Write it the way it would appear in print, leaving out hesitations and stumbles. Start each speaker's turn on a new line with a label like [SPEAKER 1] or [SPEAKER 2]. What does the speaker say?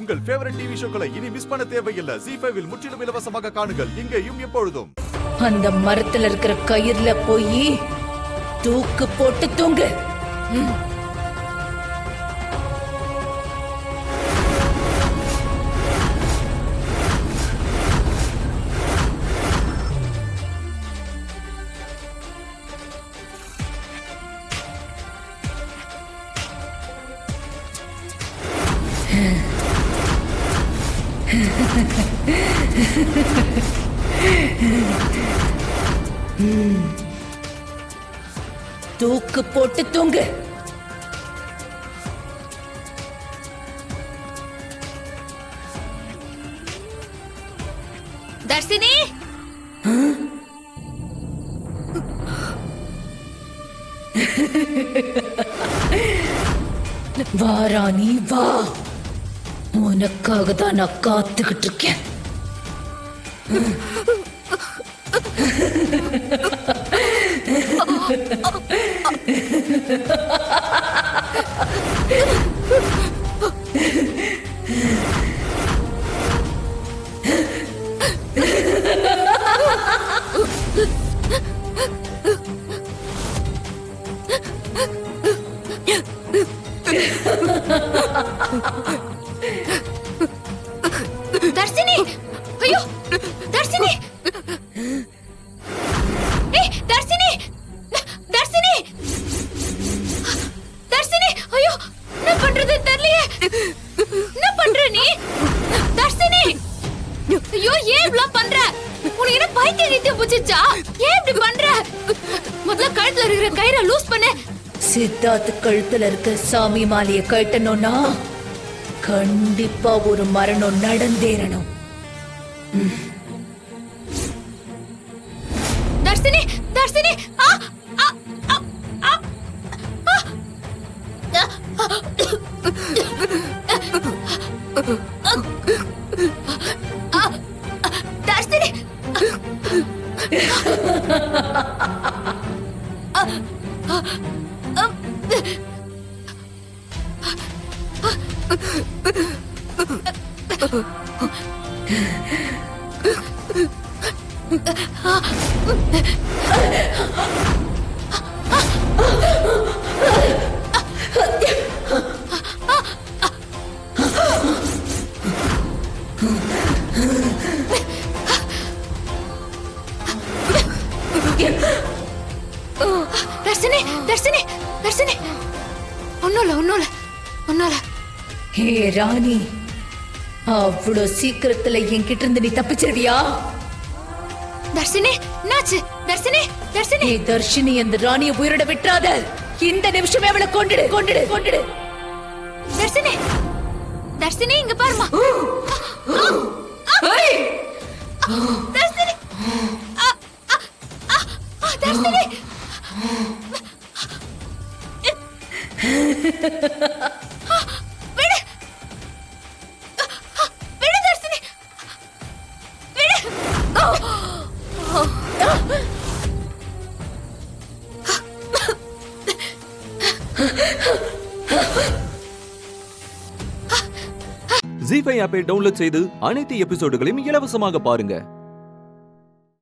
[SPEAKER 1] உங்கள் favourite TV ஷோக்களை இனி miss பண்ண தேவையில்லை. ZEE5 இல் முற்றிலும் இலவசமாக காணுங்கள். இங்கேயும் எப்பொழுதும்.
[SPEAKER 2] அந்த மரத்துல இருக்கிற கயிறுல போய் தூக்கு போட்டு தூங்கு. தூக்கு போட்டு தூங்கு.
[SPEAKER 3] தர்ஷினி,
[SPEAKER 2] வா ராணி வா. உனக்காக தான் நான் காத்துக்கிட்டு இருக்கேன்.
[SPEAKER 3] தர்ஷினி, ஐயோ தர்ஷினி, ஏய் தர்ஷினி, தர்ஷினி, தர்ஷினி, ஐயோ என்ன பண்றது தெரியலையே. என்ன பண்ற நீ தர்ஷினி? ஐயோ ஏன் இப்படி பண்ற? உனக்கு என்ன பைத்தியம் கிட்டிய புடிச்சா? ஏன் இப்படி பண்ற? முதல்ல கழுத்துல இருக்கிற கயிறை லூஸ் பண்ணு.
[SPEAKER 2] சித்தார்த் கழுத்துல இருக்க சாமி மாலைய கட்டணும்னா கண்டிப்பா ஒரு மரணம் நடந்தேறணும்.
[SPEAKER 3] தர்ஷினி, தர்ஷினி, ஆ ஆ ஆ ஆ தர்ஷினி, தர்ஷினி, தர்ஷினி, தர்ஷினி, ஒன்னோல.
[SPEAKER 2] ஹே ராணி, அவ்வளோ சீக்கிரத்துல என்கிட்ட இருந்து நீ தப்பிச்சிருவியா?
[SPEAKER 3] தர்ஷினி, என்னாச்சு? தர்ஷினி, தர்ஷினி,
[SPEAKER 2] நீ தர்ஷினி அந்த ராணிய உயிரோட விட்டுறாத. இந்த நிமிஷமே அவளை கொண்டுடு.
[SPEAKER 3] தர்ஷினி, தர்ஷினி இங்க பாருமா. தர்ஷினி, தர்ஷினி, விடு, விடு தர்ஷினி, விடு.
[SPEAKER 4] ZEE5 ஆப்பை டவுன்லோட் செய்து அனைத்து எபிசோடுகளையும் இலவசமாக பாருங்க.